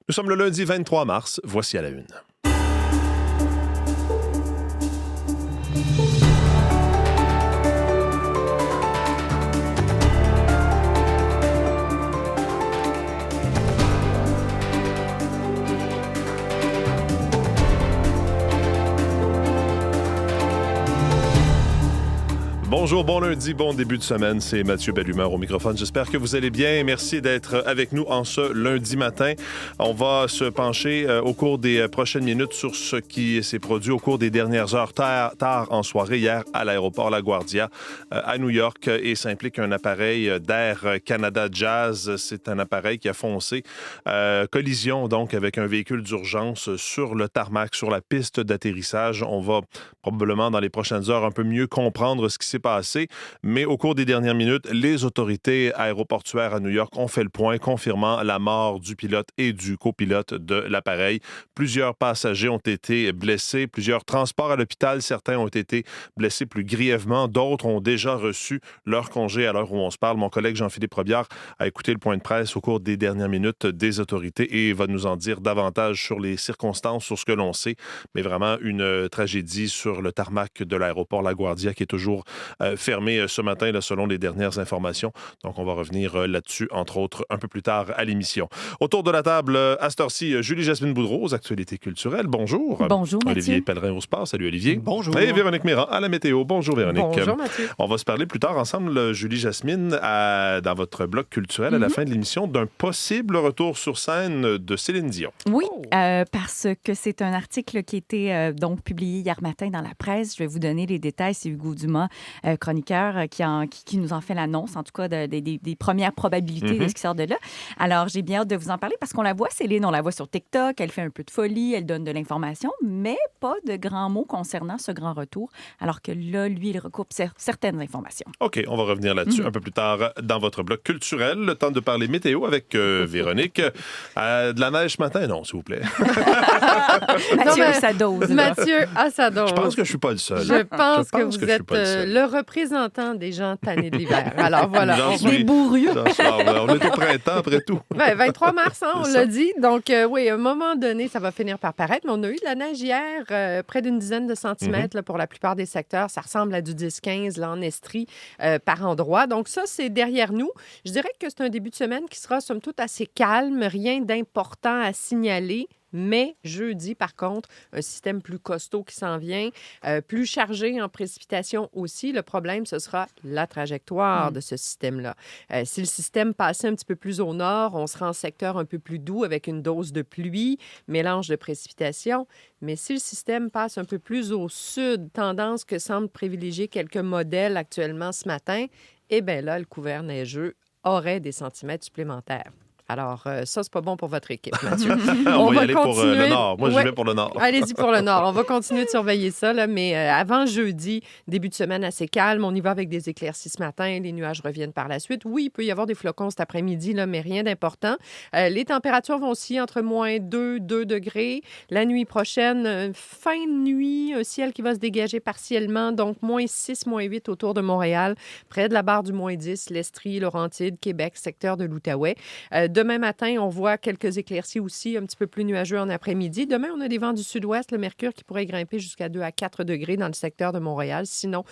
Nous sommes le lundi 23 mars. Voici à la une. Bonjour, bon lundi, bon début de semaine. C'est Mathieu Bellumeur au microphone. J'espère que vous allez bien. Merci d'être avec nous en ce lundi matin. On va se pencher au cours des prochaines minutes sur ce qui s'est produit au cours des dernières heures tard en soirée hier à l'aéroport LaGuardia à New York et ça implique un appareil d'Air Canada Jazz. C'est un appareil qui a foncé. Collision donc avec un véhicule d'urgence sur le tarmac, sur la piste d'atterrissage. On va probablement dans les prochaines heures un peu mieux comprendre ce qui s'est passé, mais au cours des dernières minutes, les autorités aéroportuaires à New York ont fait le point, confirmant la mort du pilote et du copilote de l'appareil. Plusieurs passagers ont été blessés, plusieurs transports à l'hôpital, certains ont été blessés plus grièvement, d'autres ont déjà reçu leur congé à l'heure où on se parle. Mon collègue Jean-Philippe Robillard a écouté le point de presse au cours des dernières minutes des autorités et va nous en dire davantage sur les circonstances, sur ce que l'on sait, mais vraiment une tragédie sur le tarmac de l'aéroport LaGuardia qui est toujours fermé ce matin, là, selon les dernières informations. Donc, on va revenir là-dessus, entre autres, un peu plus tard à l'émission. Autour de la table, à cette heure-ci, Julie-Jasmine Boudreau, aux actualités culturelles. Bonjour. Bonjour, Mathieu. Olivier Pellerin au sport. Salut, Olivier. Bonjour. Et Véronique Méran à la météo. Bonjour, Véronique. Bonjour, Mathieu. On va se parler plus tard ensemble, Julie-Jasmine, dans votre bloc culturel à la fin de l'émission, d'un possible retour sur scène de Céline Dion. Oui, parce que c'est un article qui a été donc publié hier matin dans la presse. Je vais vous donner les détails. C'est Hugo Dumas, chroniqueur, qui nous en fait l'annonce, en tout cas, des premières probabilités de ce qui sort de là. Alors, j'ai bien hâte de vous en parler parce qu'on la voit, Céline, on la voit sur TikTok, elle fait un peu de folie, elle donne de l'information, mais pas de grands mots concernant ce grand retour, alors que là, lui, il recoupe certaines informations. OK, on va revenir là-dessus un peu plus tard dans votre bloc culturel. Le temps de parler météo avec Véronique. De la neige ce matin? Non, s'il vous plaît. Mathieu, sa dose. Mathieu, à sa dose. Je pense que je suis pas le seul. Je pense que vous je suis êtes pas le seul. le représentant des gens tannés de l'hiver. Alors voilà, Des bourrus. On est au printemps après tout. 23 mars, hein, on C'est l'a ça. dit. Donc oui, à un moment donné, ça va finir par paraître. Mais on a eu de la neige hier, près d'une dizaine de centimètres là, pour la plupart des secteurs. Ça ressemble à du 10-15 là, en Estrie par endroit. Donc ça, c'est derrière nous. Je dirais que c'est un début de semaine qui sera somme toute assez calme. Rien d'important à signaler. Mais jeudi, par contre, un système plus costaud qui s'en vient, plus chargé en précipitation aussi. Le problème, ce sera la trajectoire de ce système-là. Si le système passait un petit peu plus au nord, on sera en secteur un peu plus doux avec une dose de pluie, mélange de précipitation. Mais si le système passe un peu plus au sud, tendance que semblent privilégier quelques modèles actuellement ce matin, eh bien là, le couvert neigeux aurait des centimètres supplémentaires. Alors, ça, c'est pas bon pour votre équipe, Mathieu. On va y aller pour le nord. Moi, Ouais. j'y vais pour le nord. Allez-y pour le nord. On va continuer de surveiller ça, là, mais avant jeudi, début de semaine assez calme. On y va avec des éclaircies ce matin. Les nuages reviennent par la suite. Oui, il peut y avoir des flocons cet après-midi, là, mais rien d'important. Les températures vont osciller entre moins 2 degrés. La nuit prochaine, fin de nuit, un ciel qui va se dégager partiellement, donc moins 6, moins 8 autour de Montréal, près de la barre du moins 10, l'Estrie, Laurentides, Québec, secteur de l'Outaouais. Demain matin, on voit quelques éclaircies aussi, un petit peu plus nuageux en après-midi. Demain, on a des vents du sud-ouest, le mercure qui pourrait grimper jusqu'à 2 à 4 degrés dans le secteur de Montréal. Sinon,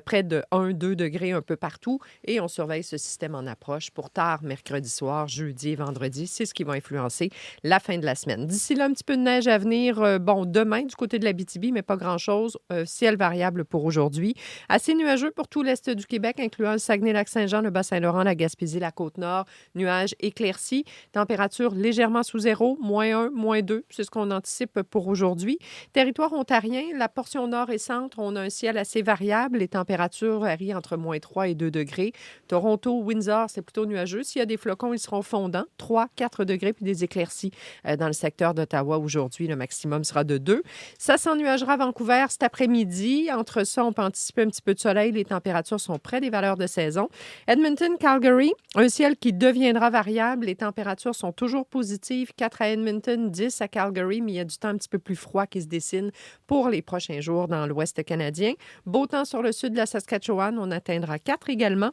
près de 1-2 degrés un peu partout. Et on surveille ce système en approche pour tard mercredi soir, jeudi et vendredi. C'est ce qui va influencer la fin de la semaine. D'ici là, un petit peu de neige à venir. Demain, du côté de l'Abitibi, mais pas grand-chose. Ciel variable pour aujourd'hui. Assez nuageux pour tout l'est du Québec, incluant le Saguenay-Lac-Saint-Jean, le Bas-Saint-Laurent, la Gaspésie, la Côte-Nord. Nuages éclaircis. Température légèrement sous zéro, moins 1, moins 2. C'est ce qu'on anticipe pour aujourd'hui. Territoire ontarien, la portion nord et centre, on a un ciel assez variable. Les températures varient entre moins 3 et 2 degrés. Toronto, Windsor, c'est plutôt nuageux. S'il y a des flocons, ils seront fondants. 3, 4 degrés, puis des éclaircies dans le secteur d'Ottawa aujourd'hui. Le maximum sera de 2. Ça s'ennuagera à Vancouver cet après-midi. Entre ça, on peut anticiper un petit peu de soleil. Les températures sont près des valeurs de saison. Edmonton, Calgary, un ciel qui deviendra variable. Les températures sont toujours positives. 4 à Edmonton, 10 à Calgary, mais il y a du temps un petit peu plus froid qui se dessine pour les prochains jours dans l'Ouest canadien. Beau temps sur le sud de la Saskatchewan, on atteindra 4 également.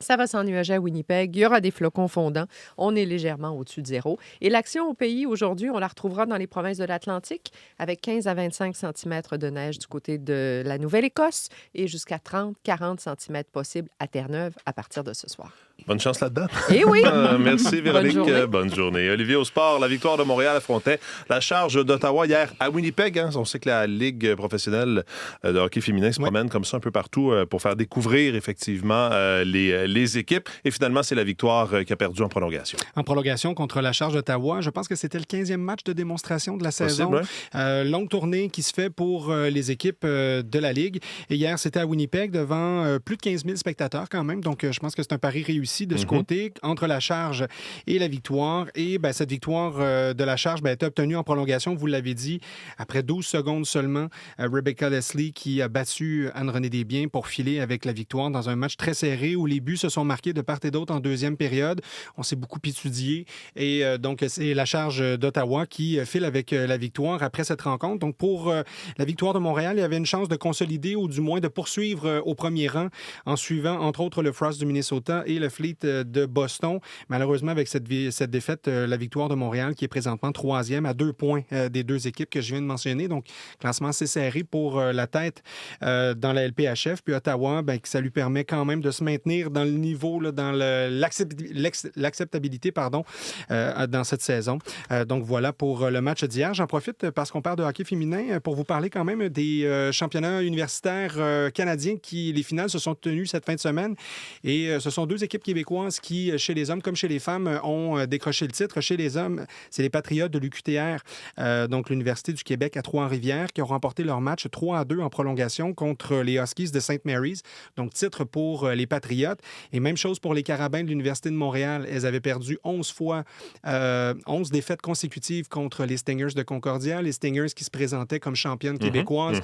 Ça va s'ennuager à Winnipeg. Il y aura des flocons fondants. On est légèrement au-dessus de zéro. Et l'action au pays, aujourd'hui, on la retrouvera dans les provinces de l'Atlantique avec 15 à 25 cm de neige du côté de la Nouvelle-Écosse et jusqu'à 30-40 cm possibles à Terre-Neuve à partir de ce soir. Bonne chance là-dedans. Eh oui! Merci, Véronique. Bonne journée. Olivier, au sport, la victoire de Montréal affrontait la charge d'Ottawa hier à Winnipeg. On sait que la Ligue professionnelle de hockey féminin se promène comme ça un peu partout pour faire découvrir effectivement les équipes. Et finalement, c'est la victoire qui a perdu en prolongation. En prolongation contre la charge d'Ottawa, je pense que c'était le 15e match de démonstration de la saison. Longue tournée qui se fait pour les équipes de la Ligue. Et hier, c'était à Winnipeg devant plus de 15 000 spectateurs quand même. Donc, je pense que c'est un pari réussi de ce côté, entre la charge et la victoire. Et cette victoire de la charge a été obtenue en prolongation, vous l'avez dit, après 12 secondes seulement. Rebecca Leslie qui a battu Anne-Renée Desbiens pour filer avec la victoire dans un match très serré où les buts se sont marqués de part et d'autre en deuxième période. On s'est beaucoup étudié. Et donc, c'est la charge d'Ottawa qui file avec la victoire après cette rencontre. Donc, pour la victoire de Montréal, il y avait une chance de consolider ou du moins de poursuivre au premier rang en suivant, entre autres, le Frost du Minnesota et le Fleet de Boston. Malheureusement, avec cette défaite, la victoire de Montréal qui est présentement 3e à 2 points des deux équipes que je viens de mentionner. Donc, classement assez serré pour la tête dans la LPHF. Puis Ottawa, ça lui permet quand même de se maintenir dans le niveau, là, dans l'acceptabilité dans cette saison. Donc, voilà pour le match d'hier. J'en profite parce qu'on parle de hockey féminin pour vous parler quand même des championnats universitaires canadiens les finales se sont tenues cette fin de semaine. Et ce sont deux équipes québécoises qui, chez les hommes comme chez les femmes, ont décroché le titre. Chez les hommes, c'est les Patriotes de l'UQTR, donc l'Université du Québec à Trois-Rivières, qui ont remporté leur match 3-2 en prolongation contre les Huskies de St. Mary's. Donc, titre pour les Patriotes. Et même chose pour les Carabins de l'Université de Montréal. Elles avaient perdu 11 défaites consécutives contre les Stingers de Concordia. Les Stingers qui se présentaient comme championnes québécoises.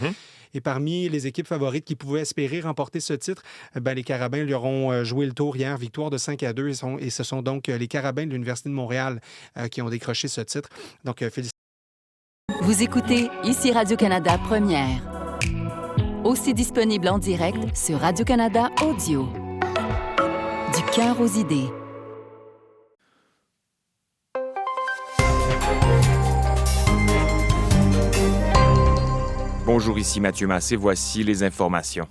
Et parmi les équipes favorites qui pouvaient espérer remporter ce titre, les Carabins leur ont joué le tour hier, victoire de 5-2. Et ce sont donc les Carabins de l'Université de Montréal qui ont décroché ce titre. Donc, félicitations. Vous écoutez ici Radio-Canada Première. Aussi disponible en direct sur Radio-Canada Audio. Du cœur aux idées. Bonjour, ici Mathieu Massé. Voici les informations.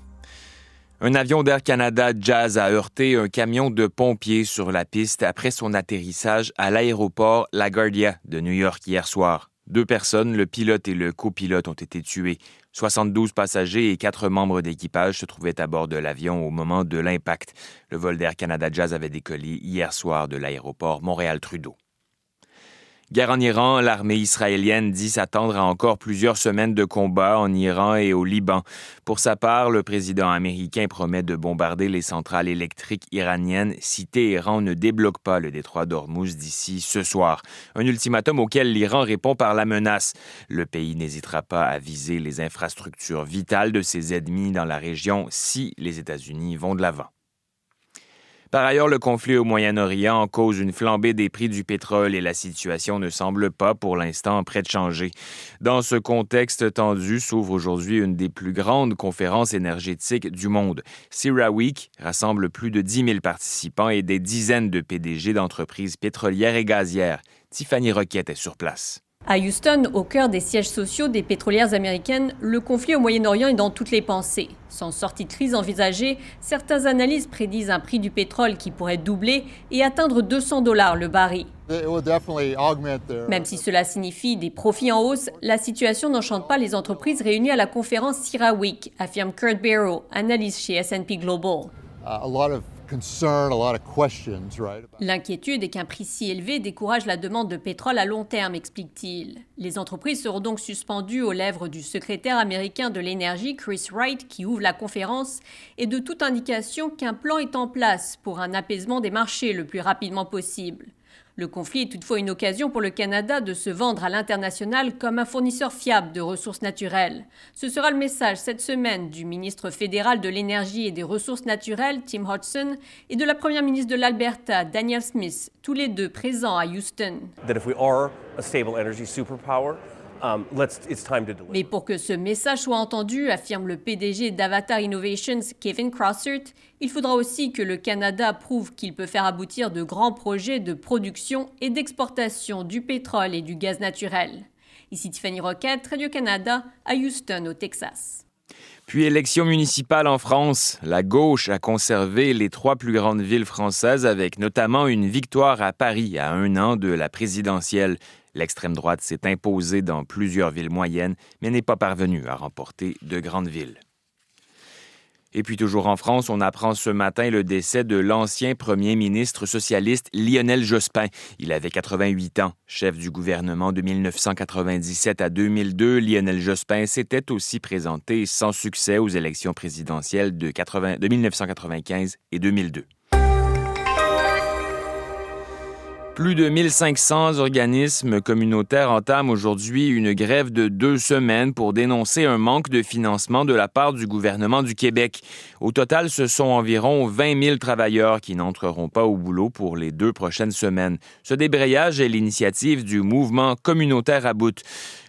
Un avion d'Air Canada Jazz a heurté un camion de pompiers sur la piste après son atterrissage à l'aéroport LaGuardia de New York hier soir. 2 personnes, le pilote et le copilote, ont été tués. 72 passagers et 4 membres d'équipage se trouvaient à bord de l'avion au moment de l'impact. Le vol d'Air Canada Jazz avait décollé hier soir de l'aéroport Montréal-Trudeau. Guerre en Iran, l'armée israélienne dit s'attendre à encore plusieurs semaines de combats en Iran et au Liban. Pour sa part, le président américain promet de bombarder les centrales électriques iraniennes si Téhéran ne débloque pas le détroit d'Ormuz d'ici ce soir. Un ultimatum auquel l'Iran répond par la menace. Le pays n'hésitera pas à viser les infrastructures vitales de ses ennemis dans la région si les États-Unis vont de l'avant. Par ailleurs, le conflit au Moyen-Orient cause une flambée des prix du pétrole et la situation ne semble pas, pour l'instant, près de changer. Dans ce contexte tendu, s'ouvre aujourd'hui une des plus grandes conférences énergétiques du monde. CERAWeek rassemble plus de 10 000 participants et des dizaines de PDG d'entreprises pétrolières et gazières. Tiffany Roquette est sur place. À Houston, au cœur des sièges sociaux des pétrolières américaines, le conflit au Moyen-Orient est dans toutes les pensées. Sans sortie de crise envisagée, certaines analyses prédisent un prix du pétrole qui pourrait doubler et atteindre $200 le baril. Même si cela signifie des profits en hausse, la situation n'enchante pas les entreprises réunies à la conférence CERAWeek, affirme Kurt Barrow, analyste chez S&P Global. L'inquiétude est qu'un prix si élevé décourage la demande de pétrole à long terme, explique-t-il. Les entreprises seront donc suspendues aux lèvres du secrétaire américain de l'énergie, Chris Wright, qui ouvre la conférence, et de toute indication qu'un plan est en place pour un apaisement des marchés le plus rapidement possible. Le conflit est toutefois une occasion pour le Canada de se vendre à l'international comme un fournisseur fiable de ressources naturelles. Ce sera le message cette semaine du ministre fédéral de l'Énergie et des Ressources naturelles, Tim Hodgson, et de la première ministre de l'Alberta, Danielle Smith, tous les deux présents à Houston. That if we are a stable energy superpower, Mais pour que ce message soit entendu, affirme le PDG d'Avatar Innovations, Kevin Crossert, il faudra aussi que le Canada prouve qu'il peut faire aboutir de grands projets de production et d'exportation du pétrole et du gaz naturel. Ici Tiffany Roquette, Radio-Canada, à Houston, au Texas. Puis élection municipale en France. La gauche a conservé les 3 plus grandes villes françaises avec notamment une victoire à Paris à 1 an de la présidentielle. L'extrême droite s'est imposée dans plusieurs villes moyennes, mais n'est pas parvenue à remporter de grandes villes. Et puis toujours en France, on apprend ce matin le décès de l'ancien premier ministre socialiste Lionel Jospin. Il avait 88 ans. Chef du gouvernement de 1997 à 2002, Lionel Jospin s'était aussi présenté sans succès aux élections présidentielles de 1995 et 2002. Plus de 1500 organismes communautaires entament aujourd'hui une grève de 2 semaines pour dénoncer un manque de financement de la part du gouvernement du Québec. Au total, ce sont environ 20 000 travailleurs qui n'entreront pas au boulot pour les 2 prochaines semaines. Ce débrayage est l'initiative du mouvement communautaire à bout.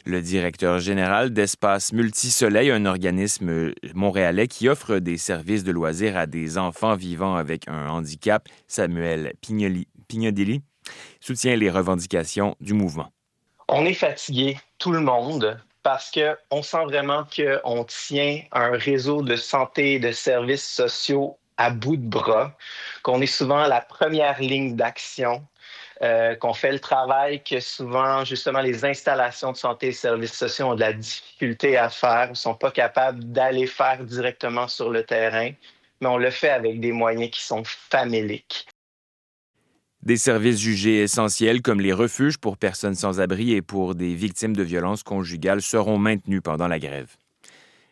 Le directeur général d'Espace Multisoleil, un organisme montréalais qui offre des services de loisirs à des enfants vivant avec un handicap, Samuel Pignodelli, soutient les revendications du mouvement. On est fatigué, tout le monde, parce qu'on sent vraiment qu'on tient un réseau de santé et de services sociaux à bout de bras, qu'on est souvent à la première ligne d'action, qu'on fait le travail que souvent, justement, les installations de santé et services sociaux ont de la difficulté à faire, ne sont pas capables d'aller faire directement sur le terrain, mais on le fait avec des moyens qui sont faméliques. Des services jugés essentiels comme les refuges pour personnes sans abri et pour des victimes de violences conjugales seront maintenus pendant la grève.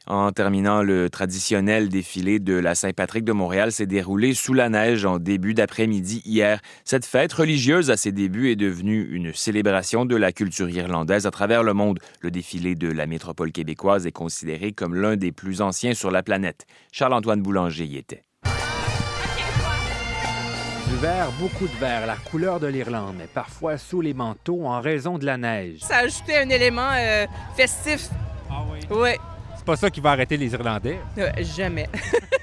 En terminant, le traditionnel défilé de la Saint-Patrick de Montréal s'est déroulé sous la neige en début d'après-midi hier. Cette fête religieuse à ses débuts est devenue une célébration de la culture irlandaise à travers le monde. Le défilé de la métropole québécoise est considéré comme l'un des plus anciens sur la planète. Charles-Antoine Boulanger y était. Du vert, beaucoup de vert, la couleur de l'Irlande, mais parfois sous les manteaux en raison de la neige. Ça a ajouté un élément festif. Ah oui? Oui. C'est pas ça qui va arrêter les Irlandais. Jamais.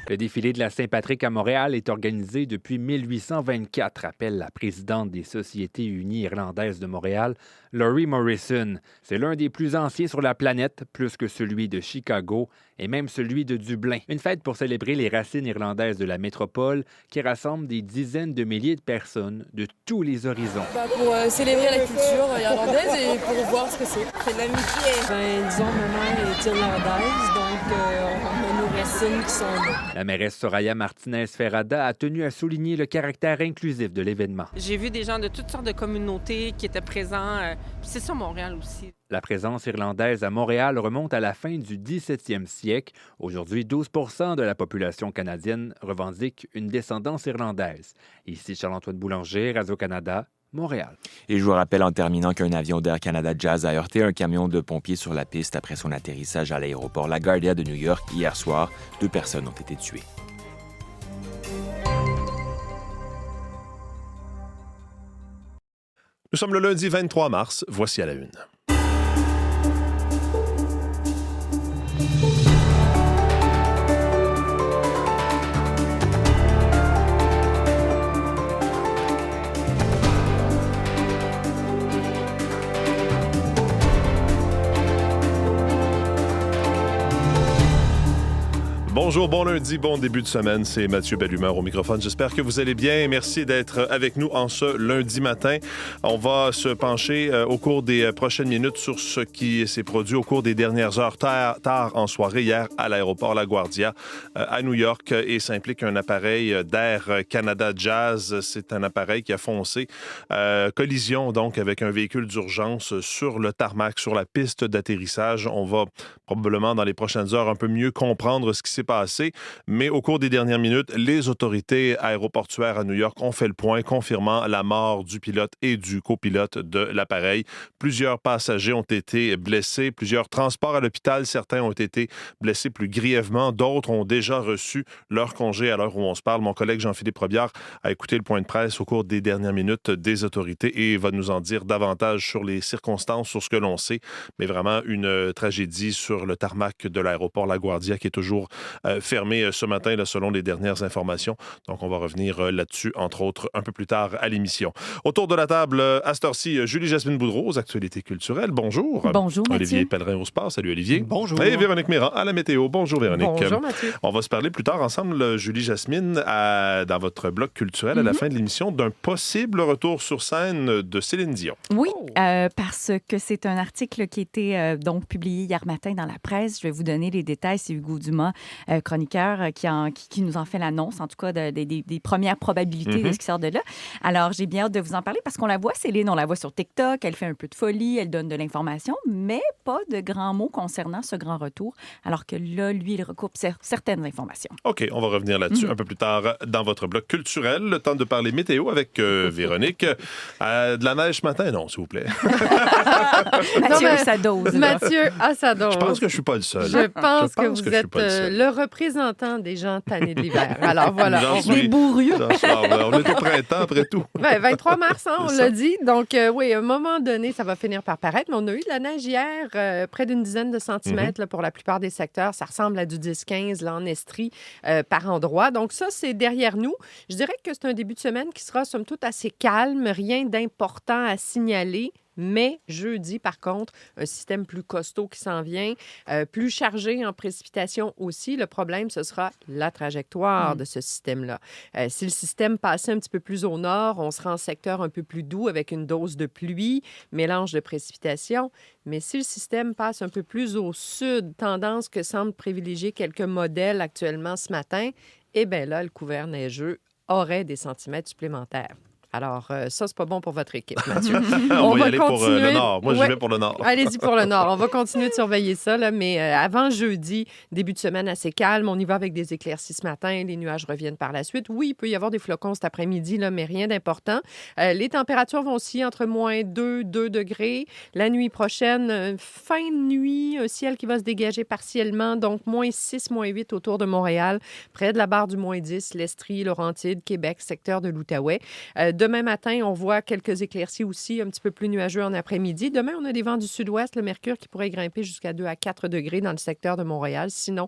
Le défilé de la Saint-Patrick à Montréal est organisé depuis 1824, rappelle la présidente des Sociétés unies irlandaises de Montréal, Laurie Morrison. C'est l'un des plus anciens sur la planète, plus que celui de Chicago et même celui de Dublin. Une fête pour célébrer les racines irlandaises de la métropole qui rassemble des dizaines de milliers de personnes de tous les horizons. Pour célébrer la culture irlandaise et pour voir ce que c'est. C'est de l'amitié. Disons, ma mère est irlandaise, donc on a nos racines qui sont là. La mairesse Soraya Martinez-Ferrada a tenu à souligner le caractère inclusif de l'événement. J'ai vu des gens de toutes sortes de communautés qui étaient présents. C'est ça, Montréal aussi. La présence irlandaise à Montréal remonte à la fin du 17e siècle. Aujourd'hui, 12 % de la population canadienne revendique une descendance irlandaise. Ici Charles-Antoine Boulanger, Radio-Canada, Montréal. Et je vous rappelle en terminant qu'un avion d'Air Canada Jazz a heurté un camion de pompiers sur la piste après son atterrissage à l'aéroport LaGuardia de New York hier soir. 2 personnes ont été tuées. Nous sommes le lundi 23 mars. Voici à la une. Bonjour, bon lundi, bon début de semaine. C'est Mathieu Bellumeur au microphone. J'espère que vous allez bien. Merci d'être avec nous en ce lundi matin. On va se pencher au cours des prochaines minutes sur ce qui s'est produit au cours des dernières heures, tard en soirée, hier à l'aéroport LaGuardia à New York. Et ça implique un appareil d'Air Canada Jazz. C'est un appareil qui a foncé. Collision, donc, avec un véhicule d'urgence sur le tarmac, sur la piste d'atterrissage. On va probablement, dans les prochaines heures, un peu mieux comprendre ce qui s'est passé. Mais au cours des dernières minutes, les autorités aéroportuaires à New York ont fait le point, confirmant la mort du pilote et du copilote de l'appareil. Plusieurs passagers ont été blessés, plusieurs transports à l'hôpital. Certains ont été blessés plus grièvement. D'autres ont déjà reçu leur congé à l'heure où on se parle. Mon collègue Jean-Philippe Robillard a écouté le point de presse au cours des dernières minutes des autorités et va nous en dire davantage sur les circonstances, sur ce que l'on sait. Mais vraiment une tragédie sur le tarmac de l'aéroport LaGuardia qui est toujours fermé ce matin, là, selon les dernières informations. Donc, on va revenir là-dessus, entre autres, un peu plus tard à l'émission. Autour de la table, à cette heure-ci, Julie-Jasmine Boudreau aux actualités culturelles. Bonjour. Bonjour, Mathieu. Olivier Pellerin au sport. Salut, Olivier. Bonjour. Et Véronique Méran à la météo. Bonjour, Véronique. Bonjour, Mathieu. On va se parler plus tard ensemble, Julie-Jasmine, dans votre bloc culturel à la fin de l'émission, d'un possible retour sur scène de Céline Dion. Oui, parce que c'est un article qui a été donc publié hier matin dans la presse. Je vais vous donner les détails. C'est Hugo Dumas, chroniqueur, qui nous en fait l'annonce, en tout cas, des premières probabilités de ce qui sort de là. Alors, j'ai bien hâte de vous en parler parce qu'on la voit, Céline, on la voit sur TikTok, elle fait un peu de folie, elle donne de l'information, mais pas de grands mots concernant ce grand retour, alors que là, lui, il recoupe certaines informations. OK, on va revenir là-dessus un peu plus tard dans votre bloc culturel. Le temps de parler météo avec Véronique. De la neige ce matin? Non, s'il vous plaît. Mathieu, sa dose. Mathieu, à sa dose. Je pense que je suis pas le seul. Je pense que vous êtes le représentant des gens tannés de l'hiver. Alors voilà, des bourrus. On est au printemps, après tout. 23 mars, on l'a dit. Donc, oui, à un moment donné, ça va finir par paraître. Mais on a eu de la neige hier, près d'une dizaine de centimètres là, pour la plupart des secteurs. Ça ressemble à du 10-15 là, en Estrie par endroit. Donc, ça, c'est derrière nous. Je dirais que c'est un début de semaine qui sera, somme toute, assez calme. Rien d'important à signaler. Mais jeudi, par contre, un système plus costaud qui s'en vient, plus chargé en précipitation aussi. Le problème, ce sera la trajectoire de ce système-là. Si le système passait un petit peu plus au nord, on sera en secteur un peu plus doux avec une dose de pluie, mélange de précipitation. Mais si le système passe un peu plus au sud, tendance que semblent privilégier quelques modèles actuellement ce matin, eh bien là, le couvert neigeux aurait des centimètres supplémentaires. Alors, ça, c'est pas bon pour votre équipe, Mathieu. On va y aller pour le nord. Moi, j'y vais pour le nord. Allez-y pour le nord. On va continuer de surveiller ça, là, mais avant jeudi, début de semaine assez calme. On y va avec des éclaircies ce matin. Les nuages reviennent par la suite. Oui, il peut y avoir des flocons cet après-midi, là, mais rien d'important. Les températures vont osciller entre moins 2 degrés. La nuit prochaine, fin de nuit, un ciel qui va se dégager partiellement. Donc, moins 6, moins 8 autour de Montréal. Près de la barre du moins 10, l'Estrie, Laurentides, Québec, secteur de l'Outaouais. Demain matin, on voit quelques éclaircies aussi, un petit peu plus nuageux en après-midi. Demain, on a des vents du sud-ouest, le mercure qui pourrait grimper jusqu'à 2 à 4 degrés dans le secteur de Montréal. Sinon,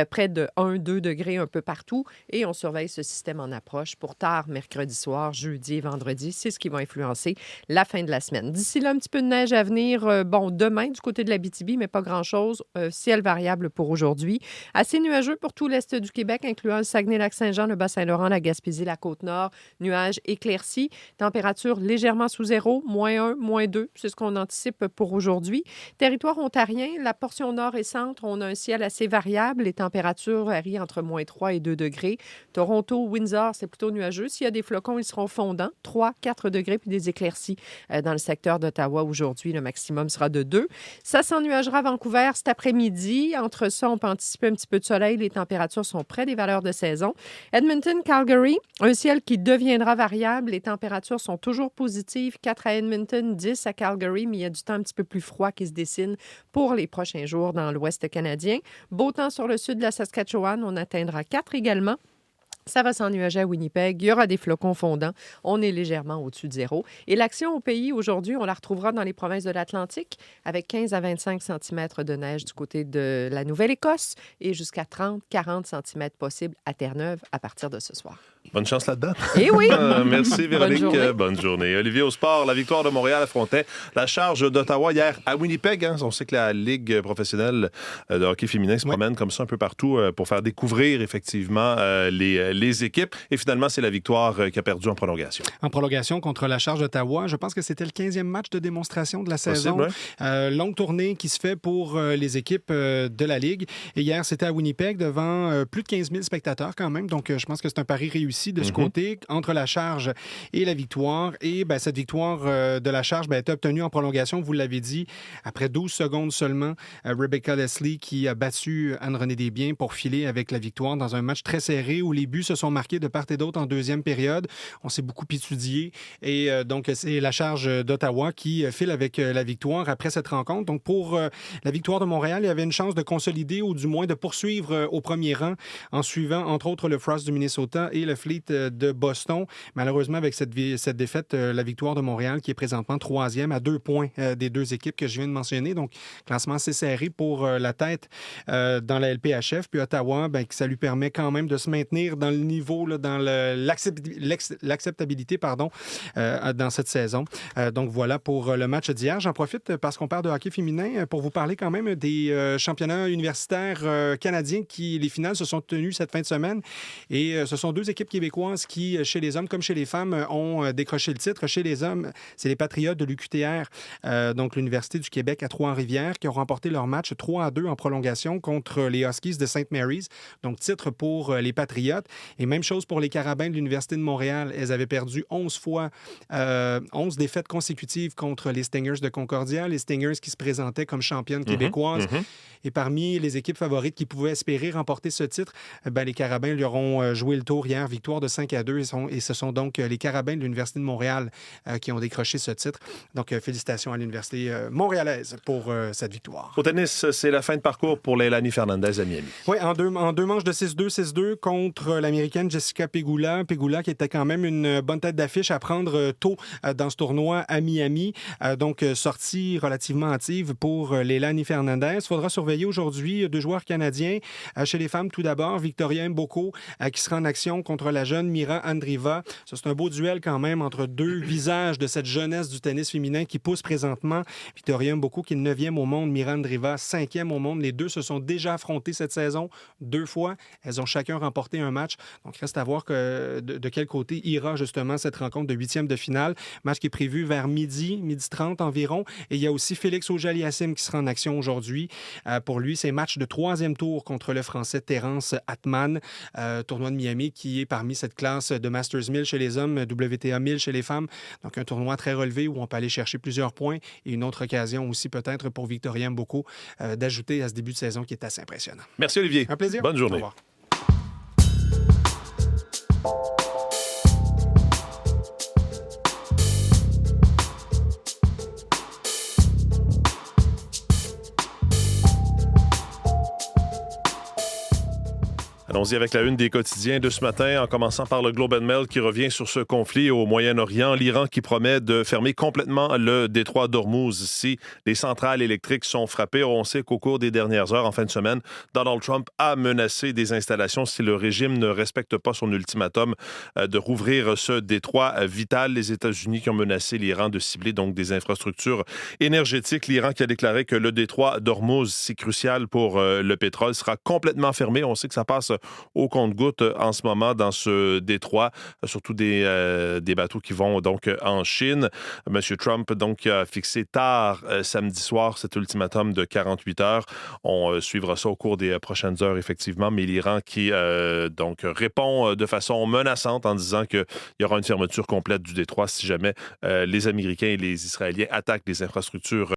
près de 1-2 degrés un peu partout. Et on surveille ce système en approche pour tard mercredi soir, jeudi et vendredi. C'est ce qui va influencer la fin de la semaine. D'ici là, un petit peu de neige à venir. Demain, du côté de l'Abitibi, mais pas grand-chose. Ciel variable pour aujourd'hui. Assez nuageux pour tout l'est du Québec, incluant le Saguenay-Lac-Saint-Jean, le Bas-Saint-Laurent, la Gaspésie, la Côte-Nord. Nuages éclaircis. Température légèrement sous zéro, moins 1, moins 2. C'est ce qu'on anticipe pour aujourd'hui. Territoire ontarien, la portion nord et centre, on a un ciel assez variable. Les températures varient entre moins 3 et 2 degrés. Toronto, Windsor, c'est plutôt nuageux. S'il y a des flocons, ils seront fondants. 3, 4 degrés, puis des éclaircies dans le secteur d'Ottawa aujourd'hui. Le maximum sera de 2. Ça s'ennuagera à Vancouver cet après-midi. Entre ça, on peut anticiper un petit peu de soleil. Les températures sont près des valeurs de saison. Edmonton, Calgary, un ciel qui deviendra variable. Les températures sont toujours positives. 4 à Edmonton, 10 à Calgary, mais il y a du temps un petit peu plus froid qui se dessine pour les prochains jours dans l'ouest canadien. Beau temps sur le sud de la Saskatchewan. On atteindra 4 également. Ça va s'ennuager à Winnipeg. Il y aura des flocons fondants. On est légèrement au-dessus de zéro. Et l'action au pays, aujourd'hui, on la retrouvera dans les provinces de l'Atlantique avec 15 à 25 cm de neige du côté de la Nouvelle-Écosse et jusqu'à 30-40 cm possibles à Terre-Neuve à partir de ce soir. Bonne chance là-dedans. Eh oui! Merci, Véronique. Bonne journée. Olivier, au sport, la victoire de Montréal affrontait la charge d'Ottawa hier à Winnipeg. On sait que la Ligue professionnelle de hockey féminin se promène comme ça un peu partout pour faire découvrir effectivement les équipes. Et finalement, c'est la victoire qui a perdu en prolongation. En prolongation contre la charge d'Ottawa. Je pense que c'était le 15e match de démonstration de la saison. Possible, longue tournée qui se fait pour les équipes de la Ligue. Et hier, c'était à Winnipeg devant plus de 15 000 spectateurs quand même. Donc, je pense que c'est un pari réussi ici de ce côté, entre la charge et la victoire. Et cette victoire de la charge a été obtenue en prolongation, vous l'avez dit, après 12 secondes seulement. Rebecca Leslie qui a battu Anne-Renée Desbiens pour filer avec la victoire dans un match très serré où les buts se sont marqués de part et d'autre en deuxième période. On s'est beaucoup étudié et donc c'est la charge d'Ottawa qui file avec la victoire après cette rencontre. Donc pour la victoire de Montréal, il y avait une chance de consolider ou du moins de poursuivre au premier rang en suivant entre autres le Frost du Minnesota et le Fleet de Boston. Malheureusement, avec cette défaite, la victoire de Montréal qui est présentement troisième à 2 points des deux équipes que je viens de mentionner. Donc, classement assez serré pour la tête dans la LPHF. Puis Ottawa, ça lui permet quand même de se maintenir dans le niveau, là, dans l'acceptabilité dans cette saison. Donc, voilà pour le match d'hier. J'en profite parce qu'on parle de hockey féminin pour vous parler quand même des championnats universitaires canadiens qui, les finales, se sont tenues cette fin de semaine. Et ce sont 2 équipes québécoises qui, chez les hommes comme chez les femmes, ont décroché le titre. Chez les hommes, c'est les Patriotes de l'UQTR, donc l'Université du Québec à Trois-Rivières, qui ont remporté leur match 3-2 en prolongation contre les Huskies de St. Mary's. Donc, titre pour les Patriotes. Et même chose pour les Carabins de l'Université de Montréal. Elles avaient perdu 11 défaites consécutives contre les Stingers de Concordia. Les Stingers qui se présentaient comme championnes québécoises. Et parmi les équipes favorites qui pouvaient espérer remporter ce titre, les Carabins leur ont joué le tour hier, victoire de 5-2. Et ce sont donc les Carabins de l'Université de Montréal qui ont décroché ce titre. Donc, félicitations à l'Université montréalaise pour cette victoire. Au tennis, c'est la fin de parcours pour Leilani Fernandez à Miami. Oui, en deux manches de 6-2, 6-2 contre l'Américaine Jessica Pegula. Pegula qui était quand même une bonne tête d'affiche à prendre tôt dans ce tournoi à Miami. Donc, sortie relativement hâtive pour Leilani Fernandez. Il faudra surveiller aujourd'hui 2 joueurs canadiens. Chez les femmes, tout d'abord, Victoria Mboko qui sera en action contre la jeune Mira Andreeva. Ça, c'est un beau duel quand même entre 2 visages de cette jeunesse du tennis féminin qui pousse présentement. Victoria Mboko qui est 9e au monde, Mira Andreeva 5e au monde. Les deux se sont déjà affrontés cette saison 2 fois. Elles ont chacun remporté un match. Donc, il reste à voir de quel côté ira justement cette rencontre de 8e de finale. Match qui est prévu vers midi 30 environ. Et il y a aussi Félix Auger-Aliassime qui sera en action aujourd'hui. Pour lui, c'est match de 3e tour contre le Français Terence Atman. Tournoi de Miami qui est parmi cette classe de Masters 1000 chez les hommes, WTA 1000 chez les femmes. Donc, un tournoi très relevé où on peut aller chercher plusieurs points et une autre occasion aussi peut-être pour Victoria Mboko d'ajouter à ce début de saison qui est assez impressionnant. Merci Olivier. Un plaisir. Bonne journée. Au revoir. Allons-y avec la une des quotidiens de ce matin, en commençant par le Globe and Mail qui revient sur ce conflit au Moyen-Orient. L'Iran qui promet de fermer complètement le détroit d'Ormuz si les centrales électriques sont frappées. On sait qu'au cours des dernières heures, en fin de semaine, Donald Trump a menacé des installations si le régime ne respecte pas son ultimatum de rouvrir ce détroit vital. Les États-Unis qui ont menacé l'Iran de cibler donc des infrastructures énergétiques. L'Iran qui a déclaré que le détroit d'Ormuz, si crucial pour le pétrole, sera complètement fermé. On sait que ça passe au compte-gouttes en ce moment dans ce détroit, surtout des bateaux qui vont donc en Chine. M. Trump donc a fixé tard samedi soir cet ultimatum de 48 heures. On suivra ça au cours des prochaines heures, effectivement, mais l'Iran qui donc répond de façon menaçante en disant qu'il y aura une fermeture complète du détroit si jamais les Américains et les Israéliens attaquent les infrastructures